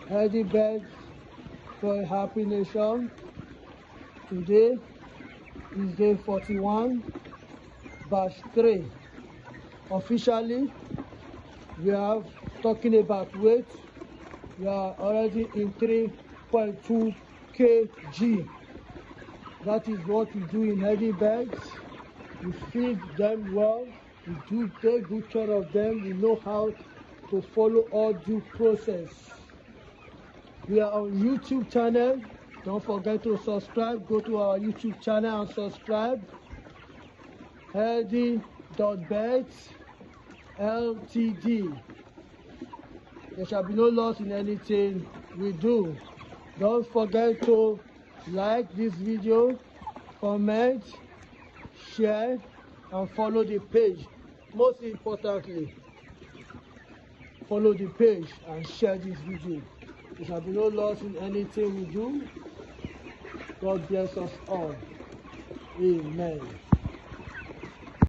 Healthy Birds for a Happy Nation. Today is day 41, batch 3. Officially, we are talking about weight. We are already in 3.2 kg. That is what we do in Healthy Birds. We feed them well. We do take good care of them. We know how to follow all due process. We are on YouTube channel. Don't forget to subscribe. Go to our YouTube channel and subscribe. Healthy.birds Ltd. There shall be no loss in anything we do. Don't forget to like this video, comment, share, and follow the page. Most importantly, follow the page and share this video. There shall be no loss in anything we do. God bless us all. Amen.